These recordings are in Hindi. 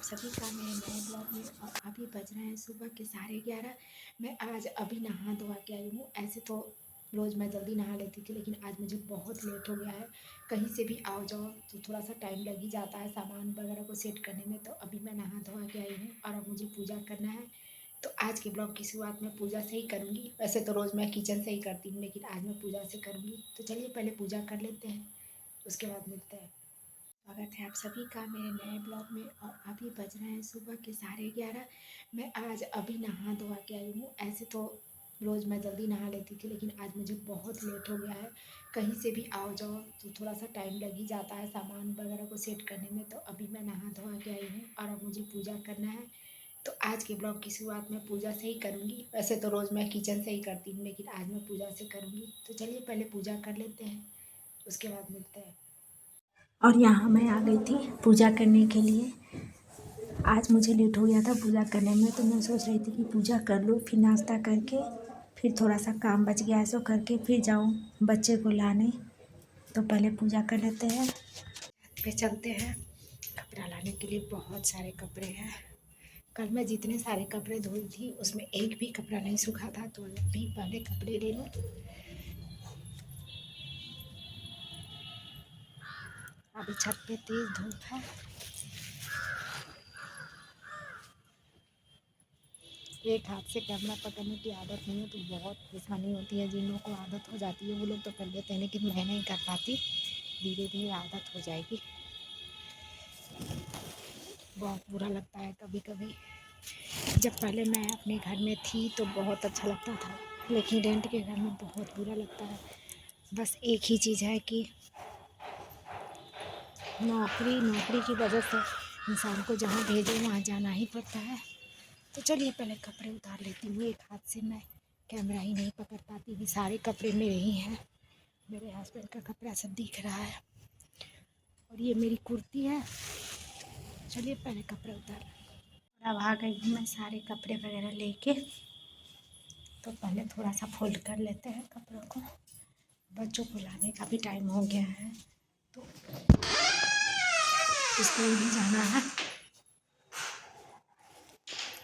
आप सभी का मेरे नए ब्लॉग में। और अभी बज रहे हैं सुबह के 11:30। मैं आज अभी नहा धोवा के आई हूँ। ऐसे तो रोज़ मैं जल्दी नहा लेती थी, लेकिन आज मुझे बहुत लेट हो गया है। कहीं से भी आओ जाओ तो थोड़ा सा टाइम लग ही जाता है सामान वगैरह को सेट करने में। तो अभी मैं नहा धोवा के आई हूँ और अब मुझे पूजा करना है। तो आज के ब्लॉग की शुरुआत मैं पूजा से ही करूँगी। वैसे तो रोज़ मैं किचन से ही करती हूँ, लेकिन आज मैं पूजा से करूँगी। तो चलिए पहले पूजा कर लेते हैं, उसके बाद मिलते हैं। स्वागत है आप सभी का मेरे नए ब्लॉग में। और अभी बज रहे हैं सुबह के 11:30। मैं आज अभी नहा धोवा के आई हूँ। ऐसे तो रोज़ मैं जल्दी नहा लेती थी, लेकिन आज मुझे बहुत लेट हो गया है। कहीं से भी आओ जाओ तो थोड़ा सा टाइम लग ही जाता है सामान वगैरह को सेट करने में। तो अभी मैं नहा धोवा के आई हूँ और अब मुझे पूजा करना है। तो आज के ब्लॉग की शुरुआत मैं पूजा से ही करूँगी। वैसे तो रोज़ मैं किचन से ही करती हूँ, लेकिन आज मैं पूजा से करूँगी। तो चलिए पहले पूजा कर लेते हैं, उसके बाद मिलते हैं। और यहाँ मैं आ गई थी पूजा करने के लिए। आज मुझे लेट हो गया था पूजा करने में, तो मैं सोच रही थी कि पूजा कर लूँ, फिर नाश्ता करके फिर थोड़ा सा काम बच गया है सो करके फिर जाऊँ बच्चे को लाने। तो पहले पूजा कर लेते हैं। पे चलते हैं। कपड़ा लाने के लिए बहुत सारे कपड़े हैं। कल मैं जितने सारे कपड़े धोई थी उसमें एक भी कपड़ा नहीं सूखा था, तो अभी पहले कपड़े ले लूँ। अभी छत पे तेज़ धूप है। एक हाथ से कैमरा पकड़ने की आदत नहीं है तो बहुत परेशानी होती है। जिन लोगों को आदत हो जाती है वो लोग तो कर लेते हैं, लेकिन मैं नहीं कर पाती। धीरे धीरे आदत हो जाएगी। बहुत बुरा लगता है कभी कभी। जब पहले मैं अपने घर में थी तो बहुत अच्छा लगता था, लेकिन रेंट के घर में बहुत बुरा लगता है। बस एक ही चीज़ है कि नौकरी की वजह से इंसान को जहाँ भेजे वहाँ जाना ही पड़ता है। तो चलिए पहले कपड़े उतार लेती हूँ। एक हाथ से मैं कैमरा ही नहीं पकड़ पाती, ये सारे कपड़े मेरे ही हैं। मेरे हस्बैंड का कपड़ा सब दिख रहा है और ये मेरी कुर्ती है। चलिए पहले कपड़े उतार। अब आ गई हूँ मैं सारे कपड़े वगैरह लेके। तो पहले थोड़ा सा फोल्ड कर लेते हैं कपड़ों को। बच्चों को लाने का भी टाइम हो गया है, तो स्कूल भी जाना है।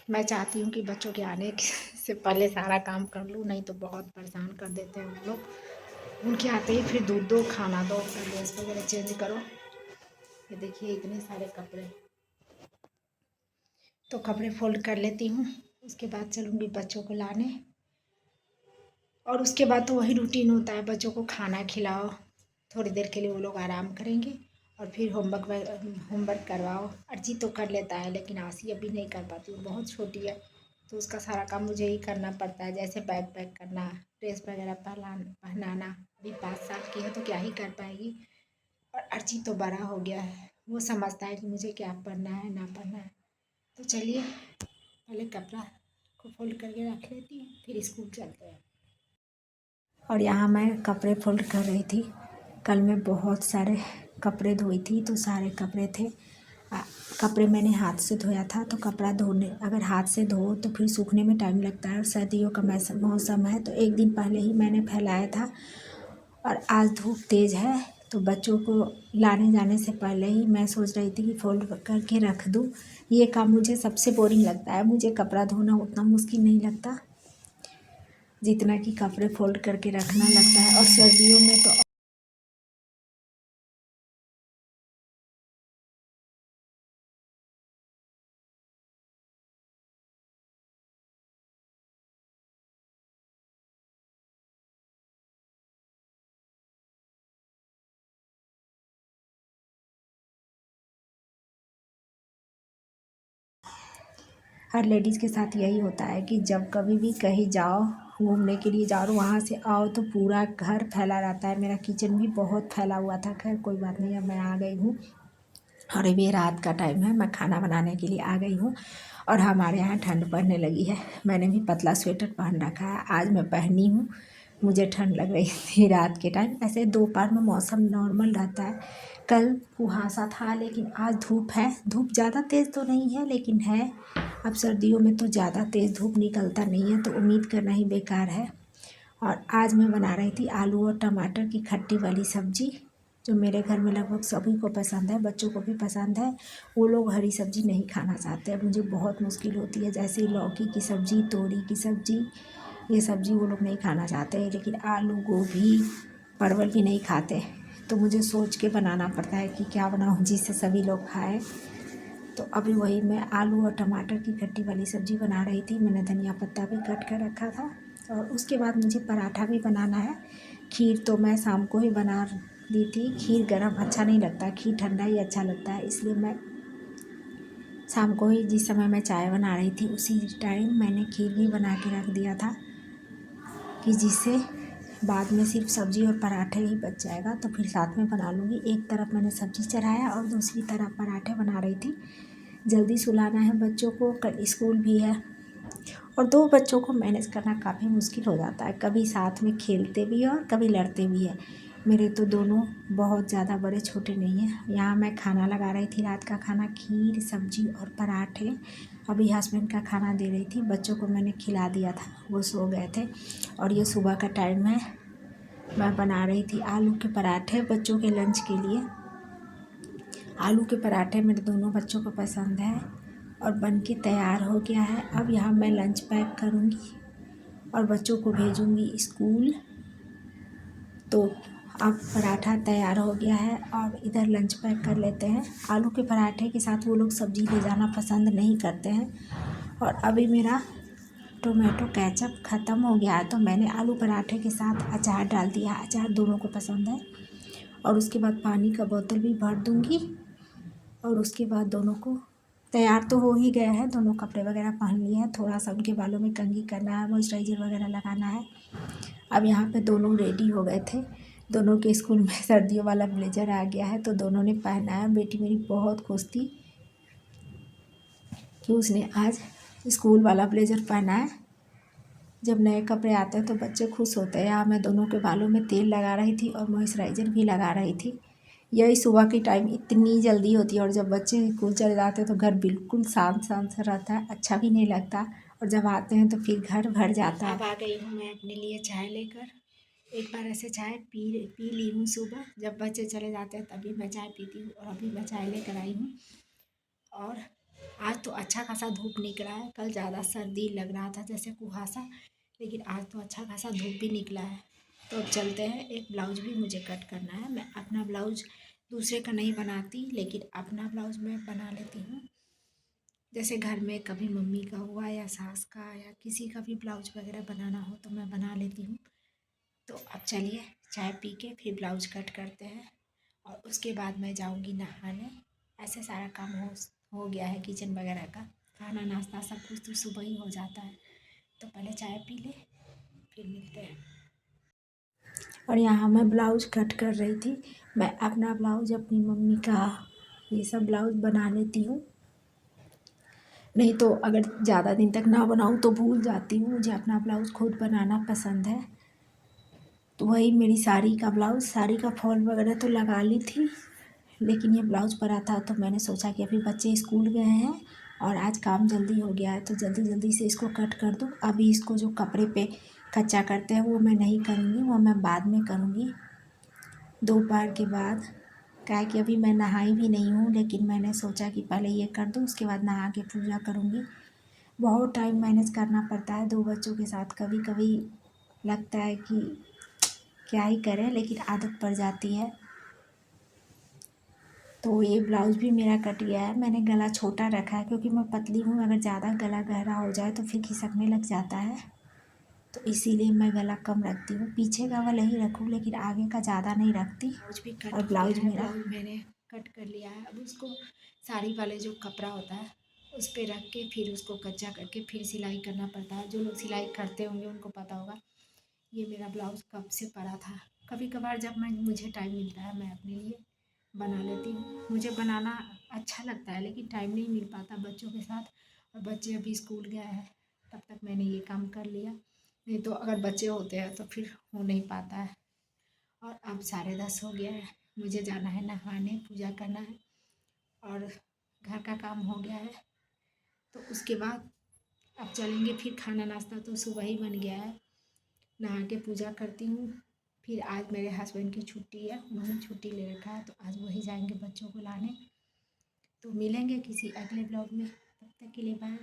मैं चाहती हूँ कि बच्चों के आने से पहले सारा काम कर लूँ, नहीं तो बहुत परेशान कर देते हैं वो लोग। उनके आते ही फिर दूध दो, खाना दो, फिर ड्रेस वगैरह चेंज करो। ये देखिए इतने सारे कपड़े। तो कपड़े फोल्ड कर लेती हूँ, उसके बाद चलूँगी बच्चों को लाने। और उसके बाद तो वही रूटीन होता है, बच्चों को खाना खिलाओ, थोड़ी देर के लिए वो लोग आराम करेंगे और फिर होमवर्क करवाओ। अर्जी तो कर लेता है, लेकिन आसी अभी नहीं कर पाती, वो बहुत छोटी है। तो उसका सारा काम मुझे ही करना पड़ता है, जैसे बैग पैक करना, ड्रेस वगैरह पहनाना। अभी 5 साल की है तो क्या ही कर पाएगी। और अर्जी तो बड़ा हो गया है, वो समझता है कि मुझे क्या पढ़ना है ना पढ़ना है। तो चलिए पहले कपड़ा को फोल्ड करके रख लेती हूँ, फिर स्कूल चलते हैं। और यहाँ मैं कपड़े फोल्ड कर रही थी। कल मैं बहुत सारे कपड़े धोई थी, तो सारे कपड़े थे। कपड़े मैंने हाथ से धोया था, तो कपड़ा धोने अगर हाथ से धो तो फिर सूखने में टाइम लगता है। और सर्दियों का मौसम है, तो एक दिन पहले ही मैंने फैलाया था। और आज धूप तेज़ है, तो बच्चों को लाने जाने से पहले ही मैं सोच रही थी कि फोल्ड करके रख दूँ। ये काम मुझे सबसे बोरिंग लगता है। मुझे कपड़ा धोना उतना मुश्किल नहीं लगता जितना कि कपड़े फोल्ड करके रखना लगता है। और सर्दियों में तो हर लेडीज़ के साथ यही होता है कि जब कभी भी कहीं जाओ, घूमने के लिए जाओ, वहाँ से आओ तो पूरा घर फैला रहता है। मेरा किचन भी बहुत फैला हुआ था। खैर कोई बात नहीं, अब मैं आ गई हूँ और अभी रात का टाइम है, मैं खाना बनाने के लिए आ गई हूँ। और हमारे यहाँ ठंड पड़ने लगी है। मैंने भी पतला स्वेटर पहन रखा है, आज मैं पहनी हूँ। मुझे ठंड लग रही थी रात के टाइम। ऐसे दोपहर में मौसम नॉर्मल रहता है। कल कुहासा था, लेकिन आज धूप है। धूप ज़्यादा तेज़ तो नहीं है, लेकिन है। अब सर्दियों में तो ज़्यादा तेज़ धूप निकलता नहीं है, तो उम्मीद करना ही बेकार है। और आज मैं बना रही थी आलू और टमाटर की खट्टी वाली सब्ज़ी, जो मेरे घर में लगभग सभी को पसंद है, बच्चों को भी पसंद है। वो लोग हरी सब्ज़ी नहीं खाना चाहते हैं, मुझे बहुत मुश्किल होती है। जैसे लौकी की सब्ज़ी, तोरी की सब्ज़ी, ये सब्ज़ी वो लोग नहीं खाना चाहते हैं। लेकिन आलू, गोभी, परवल भी नहीं खाते, तो मुझे सोच के बनाना पड़ता है कि क्या बनाऊँ जिससे सभी लोग खाएँ। तो अभी वही मैं आलू और टमाटर की खट्टी वाली सब्ज़ी बना रही थी। मैंने धनिया पत्ता भी कट कर रखा था और उसके बाद मुझे पराठा भी बनाना है। खीर तो मैं शाम को ही बना दी थी। खीर गरम अच्छा नहीं लगता, खीर ठंडा ही अच्छा लगता है, इसलिए मैं शाम को ही, जिस समय मैं चाय बना रही थी उसी टाइम मैंने खीर भी बना के रख दिया था कि जिससे बाद में सिर्फ सब्ज़ी और पराठे ही बच जाएगा, तो फिर साथ में बना लूँगी। एक तरफ मैंने सब्ज़ी चढ़ाया और दूसरी तरफ पराठे बना रही थी। जल्दी सुलाना है बच्चों को, कल स्कूल भी है और दो बच्चों को मैनेज करना काफ़ी मुश्किल हो जाता है। कभी साथ में खेलते भी हैं और कभी लड़ते भी हैं। मेरे तो दोनों बहुत ज़्यादा बड़े छोटे नहीं हैं। यहाँ मैं खाना लगा रही थी, रात का खाना, खीर, सब्ज़ी और पराठे। अभी हस्बैंड का खाना दे रही थी, बच्चों को मैंने खिला दिया था, वो सो गए थे। और ये सुबह का टाइम है, मैं बना रही थी आलू के पराठे बच्चों के लंच के लिए। आलू के पराठे मेरे दोनों बच्चों को पसंद है और बन के तैयार हो गया है। अब यहाँ मैं लंच पैक करूँगी और बच्चों को भेजूँगी स्कूल। तो अब पराठा तैयार हो गया है और इधर लंच पैक कर लेते हैं। आलू के पराठे के साथ वो लोग सब्ज़ी ले जाना पसंद नहीं करते हैं। और अभी मेरा टोमेटो केचप ख़त्म हो गया है, तो मैंने आलू पराठे के साथ अचार डाल दिया। अचार दोनों को पसंद है। और उसके बाद पानी का बोतल भी भर दूँगी और उसके बाद दोनों को, तैयार तो हो ही गया है, दोनों कपड़े वगैरह पहन लिए हैं। थोड़ा सा उनके बालों में कंघी करना है, मॉइस्चराइज़र वगैरह लगाना है। अब यहाँ पे दोनों रेडी हो गए थे। दोनों के स्कूल में सर्दियों वाला ब्लेजर आ गया है, तो दोनों ने पहना है। बेटी मेरी बहुत खुश थी कि उसने आज स्कूल वाला ब्लेजर पहना है। जब नए कपड़े आते हैं तो बच्चे खुश होते हैं। यहाँ मैं दोनों के बालों में तेल लगा रही थी और मॉइस्चराइज़र भी लगा रही थी। यही सुबह की टाइम इतनी जल्दी होती है और जब बच्चे स्कूल चले जाते हैं तो घर बिल्कुल शांत शांत सा रहता है, अच्छा भी नहीं लगता। और जब आते हैं तो फिर घर भर जाता है। अब आ गई हूँ मैं अपने लिए चाय लेकर। एक बार ऐसे चाय पी ली हूँ सुबह, जब बच्चे चले जाते हैं तभी मैं चाय पीती हूँ। और अभी मैं चाय लेकर आई हूँ। और आज तो अच्छा खासा धूप निकला है। कल ज़्यादा सर्दी लग रहा था, जैसे कुहासा, लेकिन आज तो अच्छा खासा धूप भी निकला है। तो अब चलते हैं। एक ब्लाउज भी मुझे कट करना है। मैं अपना ब्लाउज दूसरे का नहीं बनाती, लेकिन अपना ब्लाउज मैं बना लेती हूँ। जैसे घर में कभी मम्मी का हुआ या सास का या किसी का भी ब्लाउज वगैरह बनाना हो तो मैं बना लेती हूँ। तो अब चलिए चाय पी के फिर ब्लाउज कट करते हैं और उसके बाद मैं जाऊँगी नहाने। ऐसे सारा काम हो गया है किचन वगैरह का, खाना नाश्ता सब कुछ तो सुबह ही हो जाता है। तो पहले चाय पी ले, फिर मिलते हैं। और यहाँ मैं ब्लाउज कट कर रही थी। मैं अपना ब्लाउज, अपनी मम्मी का, ये सब ब्लाउज बना लेती हूँ। नहीं तो अगर ज़्यादा दिन तक ना बनाऊँ तो भूल जाती हूँ। मुझे अपना ब्लाउज खुद बनाना पसंद है। तो वही मेरी साड़ी का ब्लाउज, साड़ी का फॉल वगैरह तो लगा ली थी, लेकिन ये ब्लाउज पड़ा था तो मैंने सोचा कि अभी बच्चे स्कूल गए हैं और आज काम जल्दी हो गया है तो जल्दी जल्दी से इसको कट कर दूँ। अभी इसको जो कपड़े पे कच्चा करते हैं वो मैं नहीं करूँगी, वो मैं बाद में करूँगी, दोपहर के बाद। क्या है कि अभी मैं नहाई भी नहीं हूँ, लेकिन मैंने सोचा कि पहले ये कर दूँ, उसके बाद नहा के पूजा करूँगी। बहुत टाइम मैनेज करना पड़ता है दो बच्चों के साथ। कभी कभी लगता है कि क्या ही करें, लेकिन आदत पड़ जाती है। तो ये ब्लाउज़ भी मेरा कट गया है। मैंने गला छोटा रखा है क्योंकि मैं पतली हूँ, अगर ज़्यादा गला गहरा हो जाए तो फिर खिसकने लग जाता है, तो इसीलिए मैं गला कम रखती हूँ। पीछे का वाला ही रखूँ, लेकिन आगे का ज़्यादा नहीं रखती। ब्लाउज भी कट, और ब्लाउज मेरा, ब्लाउज मैंने कट कर लिया है। अब उसको साड़ी वाले जो कपड़ा होता है उस पर रख के फिर उसको कच्चा करके फिर सिलाई करना पड़ता है। जो लोग सिलाई करते होंगे उनको पता होगा। ये मेरा ब्लाउज़ कब से पड़ा था। कभी कभार जब मुझे टाइम मिलता है मैं अपने लिए बना लेती हूँ। मुझे बनाना अच्छा लगता है, लेकिन टाइम नहीं मिल पाता बच्चों के साथ, और बच्चे अभी स्कूल गए हैं तब तक मैंने ये काम कर लिया। नहीं तो अगर बच्चे होते हैं तो फिर हो नहीं पाता है। और अब 10:30 हो गया है, मुझे जाना है नहाने, पूजा करना है और घर का काम हो गया है। तो उसके बाद अब चलेंगे फिर। खाना नाश्ता तो सुबह ही बन गया है। नहा के पूजा करती हूँ, फिर आज मेरे हस्बैंड की छुट्टी है, उन्होंने छुट्टी ले रखा है, तो आज वही जाएंगे बच्चों को लाने। तो मिलेंगे किसी अगले ब्लॉग में, तब तक के लिए बाय।